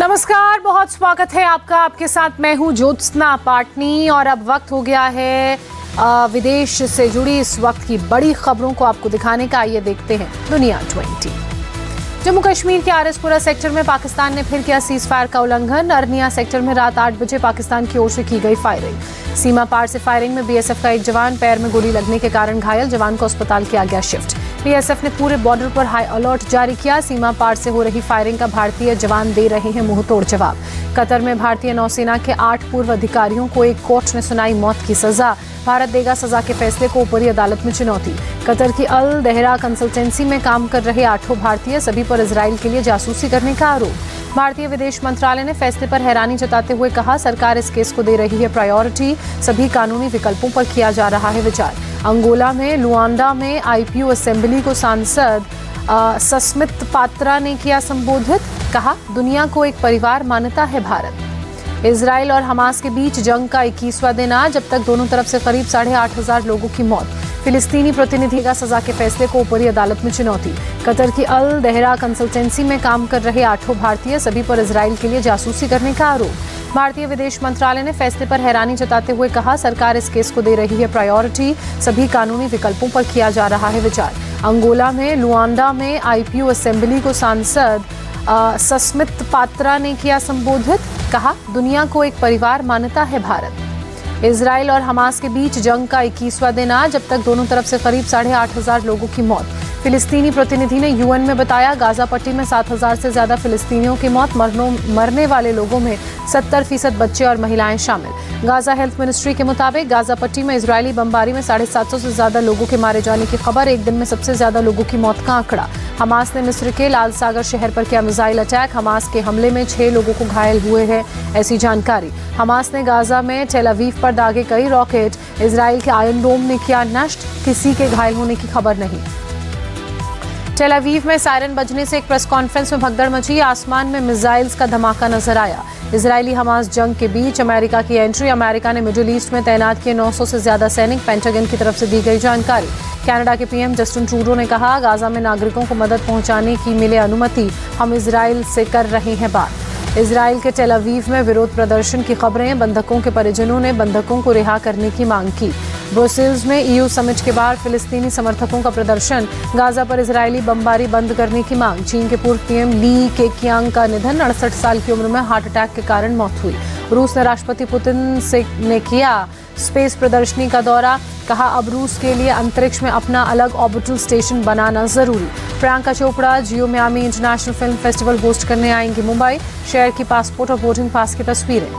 नमस्कार, बहुत स्वागत है आपका। आपके साथ मैं हूं ज्योत्सना पाटनी और अब वक्त हो गया है विदेश से जुड़ी इस वक्त की बड़ी खबरों को आपको दिखाने का। आइए देखते हैं दुनिया 20। जम्मू कश्मीर के आरएसपुरा सेक्टर में पाकिस्तान ने फिर किया सीज फायर का उल्लंघन। अरनिया सेक्टर में रात 8 बजे पाकिस्तान की ओर से की गई फायरिंग। सीमा पार से फायरिंग में बीएसएफ का एक जवान पैर में गोली लगने के कारण घायल, जवान को अस्पताल किया गया शिफ्ट। बीएसएफ ने पूरे बॉर्डर पर हाई अलर्ट जारी किया। सीमा पार से हो रही फायरिंग का भारतीय जवान दे रहे हैं मुंहतोड़ जवाब। कतर में भारतीय नौसेना के 8 पूर्व अधिकारियों को एक कोर्ट ने सुनाई मौत की सजा। भारत देगा सजा के फैसले को, ऊपरी अदालत में चुनौती। कतर की अल दहरा कंसल्टेंसी में काम कर रहे 8 भारतीय, सभी पर इजराइल के लिए जासूसी करने का आरोप। भारतीय विदेश मंत्रालय ने फैसले पर हैरानी जताते हुए कहा, सरकार इस केस को दे रही है प्रायोरिटी, सभी कानूनी विकल्पों पर किया जा रहा है विचार। अंगोला में लुआंडा में आईपीयू असेंबली को सांसद सस्मित पात्रा ने किया संबोधित, कहा दुनिया को एक परिवार मानता है भारत। इजराइल और हमास के बीच जंग का 21वां दिन आज, जब तक दोनों तरफ से करीब 8,500 लोगों की मौत। फिलिस्तीनी प्रतिनिधि का सजा के फैसले को, ऊपरी अदालत में चुनौती। कतर की अल दहरा कंसल्टेंसी में काम कर रहे 8 भारतीय, सभी पर इजराइल के लिए जासूसी करने का आरोप। भारतीय विदेश मंत्रालय ने फैसले पर हैरानी जताते हुए कहा, सरकार इस केस को दे रही है प्रायोरिटी, सभी कानूनी विकल्पों पर किया जा रहा है विचार। अंगोला में लुआंडा में आईपीयू असेंबली को सांसद सस्मित पात्रा ने किया संबोधित, कहा दुनिया को एक परिवार मानता है भारत। इजराइल और हमास के बीच जंग का 21वां दिन आज, जब तक दोनों तरफ से करीब 8,500 लोगों की मौत। फिलिस्तीनी प्रतिनिधि ने यूएन में बताया, गाजा पट्टी में 7,000 से ज्यादा फिलिस्तीनियों की मौत, मरने वाले लोगों में 70% बच्चे और महिलाएं शामिल। गाजा हेल्थ मिनिस्ट्री के मुताबिक गाजा पट्टी में इजरायली बमबारी में 750 से ज्यादा लोगों के मारे जाने की खबर, एक दिन में सबसे ज्यादा लोगों की मौत का आंकड़ा। हमास ने मिस्र के लाल सागर शहर पर किया मिसाइल अटैक, हमास के हमले में 6 लोगों को घायल हुए हैं, ऐसी जानकारी। हमास ने गाजा में टेल अवीव पर दागे कई रॉकेट, इजराइल के आयरन डोम ने किया नष्ट, किसी के घायल होने की खबर नहीं। टेल अवीव में सायरन बजने से एक प्रेस कॉन्फ्रेंस में भगदड़ मची, आसमान में मिसाइल्स का धमाका नजर आया। इजरायली हमास जंग के बीच अमेरिका की एंट्री, अमेरिका ने मिडिल ईस्ट में तैनात किए 900 से ज्यादा सैनिक, पेंटागन की तरफ से दी गई जानकारी। कनाडा के पीएम जस्टिन ट्रूडो ने कहा, गाजा में नागरिकों को मदद पहुंचाने की मिले अनुमति, हम इजराइल से कर रहे हैं बात। इजराइल के टेल अवीव में विरोध प्रदर्शन की खबरें, बंधकों के परिजनों ने बंधकों को रिहा करने की मांग की। ब्रुसेल्स में ईयू समिट के बाद फिलिस्तीनी समर्थकों का प्रदर्शन, गाजा पर इजरायली बमबारी बंद करने की मांग। चीन के पूर्व पीएम ली केकियांग का निधन, 68 साल की उम्र में हार्ट अटैक के कारण मौत हुई। रूस ने राष्ट्रपति पुतिन ने किया स्पेस प्रदर्शनी का दौरा, कहा अब रूस के लिए अंतरिक्ष में अपना अलग ऑर्बिटल स्टेशन बनाना जरूरी। Priyanka Chopra Jio Miami international film festival host करने आएंगी मुंबई, शेयर की पासपोर्ट और बोर्डिंग पास की तस्वीरें।